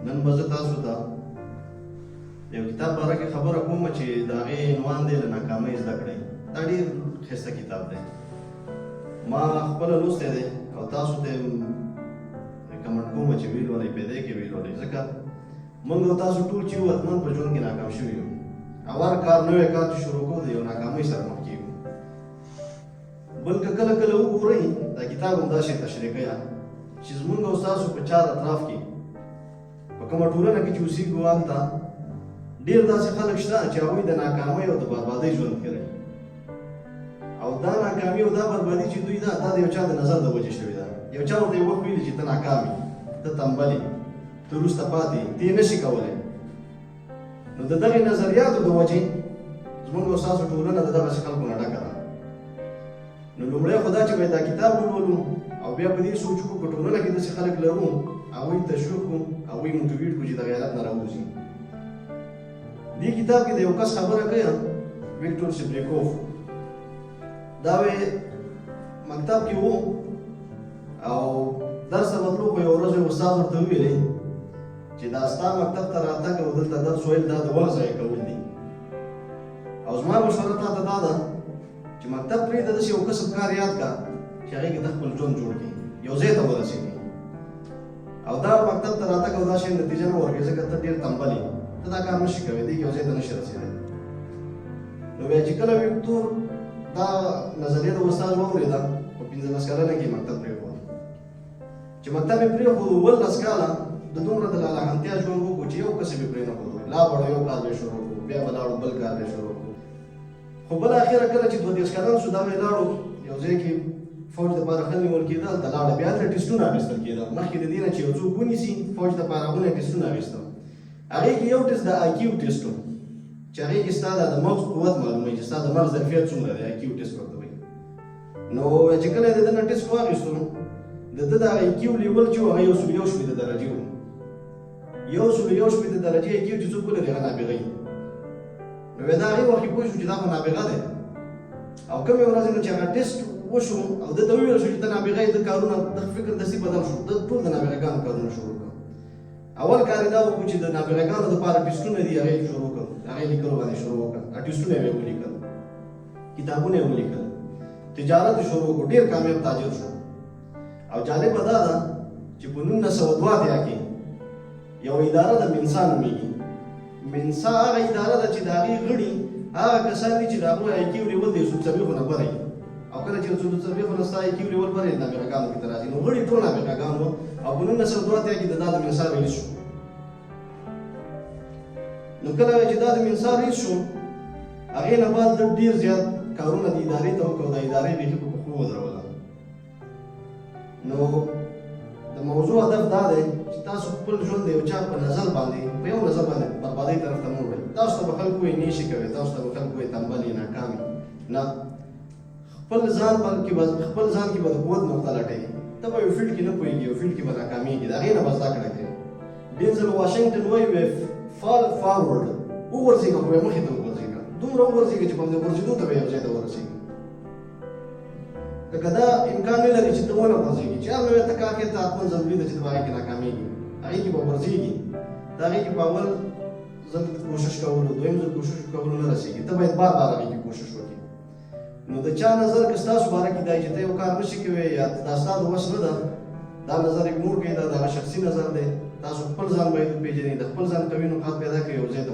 نن به زه تاسو ته یو کتاب باره کې خبره کوم چې د هغې عنوان دی له ناکامۍ زده کړئ. دا ډېر ښایسته کتاب دی. ما خپله لوستی دی او تاسو ته ریکمنډ کوم چې ویې لولئ، پیدا کې ویې لولئ، ځکه موږ او تاسو ټول چې یو حتمن په ژوند کې ناکام شوي یو. اول کار نوی کار چې شروع کوو د یو ناکامۍ سره مخ کېږو. بل که کله کله وګورئ دا کتاب هم داسې تشریح کوي چې زموږ او ستاسو په چار اطراف کې په کومه ټولنه کې چې اوسېږو هلته ډېر داسې خلک شته چې هغوی د ناکامۍ او د بربادۍ ژوند کوي. او دا ناکامي او دا بربادي چې دوی دا د یو چا د نظر د وجې شوې ده. یو چا ورته یو وخت ویلي چې ته ناکام یې، ته تنبل یې، ته وروسته پاتې یې، ته یې نشي کولی. نو د دغې نظریاتو د وجې زموږ او ستاسو ټولنه د دغسې خلکو نه ډکه ده. نو لومړی خو دا چې باید دا کتاب ولولو او بیا په دې سوچ وکړو که ټولنه کې داسې خلک لرو هغوی تشویق کړو، هغوی موټیویټ کړو چې د غیرت نه راووځي. دې کتاب کې د یو کس خبره کوي، ویکټور سپریکوف. دا وی مکتب کې وو او درس ته بتلو، خو یوه ورځ یو استاد ورته وویلې چې دا ستا مکتب ته راتګ او دلته درس ویل دا د وخت ضایع کول دي. او زما مشوره تا ته دا ده چې مکتب پرېږده، داسې یو کسب کار یاد کړه چې هغې کې ته خپل ژوند جوړ کړي، یو ځای ته ورسېږي. او دا مکتب ته راتګ او دا شی نتیجه نه ورکوي ځکه ته ډېر تنبل یې، ته دا کار نشي کولی، دې یو ځای ته نشي رسېدلی. نو بیا چې کله ویکټور دا نظریه د استاد واورېده په 15 کلنه کې مکتب پرېښود. چې مکتب یې پرېښود 18 کاله د دومره د لالاحنتیا ژوند وکړو چې یو کسب یې پرې نه ښودو. لا بړه یو کار به یې شروع کړو، بیا به لاړو بل کار به یې شروع کړو. خو بالاخره کله چې 32 کلن شو دا به یې لاړو یو ځای کې فوج دپاره ښه نیول کېده، هلته لاړه. بیا هلته ټېسټونه اخیستل کېده. مخکې د دې نه چې یو څوک ونیسي فوج دپاره هغونه یې ټېسټونه اخیستل. هغې کې یو ټېسټ د IQ ټېسټ و چې هغې کې ستا د مغز قوت معلوموي چې ستا د مغز ظرفیت څومره دی. IQ ټېسټ ورته وایي. نو چې کله یې د ده نه ټېسټ واخیستو د ده د IQ لیول چې و هغه 101 درجې و. 101 درجې IQ چې څوک ولري هغه نابغه وي. نو بیا د هغې وخت کې پوه شو چې دا خو نابغه دی. او کومې ورځې نه چې هغه ټېسټ وشو او ده ته وویل شو چې ته نابغه یې، د کارونه د فکر داسې بدل شو، ده ټول د نابغهګانو کارونه شروع کړل. اول کار یې دا وکړو چې د نابغهګانو دپاره ټېسټونه دي هغه یې شروع کړل، هغه یې لیکلو باندې شروع وکړل، ټېسټونه یې ولیکل، کتابونه یې ولیکل، تجارت یې شروع کړو، ډېر کامیاب تاجر شو. او جالبه دا ده چې په 1902 کې یو اداره د منسا نومېږي. منسا هغه اداره ده چې د هغې غړي هغه کسان دي چې د هغوی IQ لیول د 140 نه بره وي. او کله چې 140 نه ستا IQ لیول بره وي نابغهګانو کې ته راځي. نو غړي ټول نابغهګان وو. او په 1902 کې د دا د منسا رئیس شو. نو کله چې دا د منسا رئیس شو هغې نه بعد ډېر زیات کارونه د ادارې ته وکړو، د ادارې بیخي په پښو ودروله. نو د موضوع هدف دا دی چې تاسو خپل ژوند د یو چا په نظر باندې په یو نظر باندې بربادۍ طرف ته مه وړئ. تاسو ته به خلک وایي نه شي کولی، تاسو ته به خلک وایي تنبل یې، ناکام یې. نه، خپل ځان کې به د قوت نقطه لټوئ. ته به یو فیلډ کې نه پوهېږي، یو فیلډ کې به ناکامېږي، د هغې نه به زده کړه کوې. ډینزل واشنګټن وایي فال فارورډ، وغورځېږه خو بیا مخې ته وغورځېږه، دومره وغورځېږه چې په همدې غورځېدو ته به یو ځای ته ورسېږي. که دا امکان نه لري چې ته ونه غورځېږي، چې هر نوی ته کار کوې ته حتمن ضروري ده چې ته په هغې کې ناکامېږي، هغې کې به غورځېږي. د هغې کې په اول ځل کوشش کولو، دویم ځل کوشش کولو نه رسېږي. ته باید بار بار هغې کې کوشش وکړې. نو د چا نظر که ستاسو باره کې دی چې ته یو کار نشي کوې یا دا ستا د وس نه ده، دا نظر اګنور کړئ، دا د هغه شخصي نظر دی. تاسو خپل ځان باید وپېژنئ، د خپل ځان قوي نقاط پیدا کړئ، یو ځای ته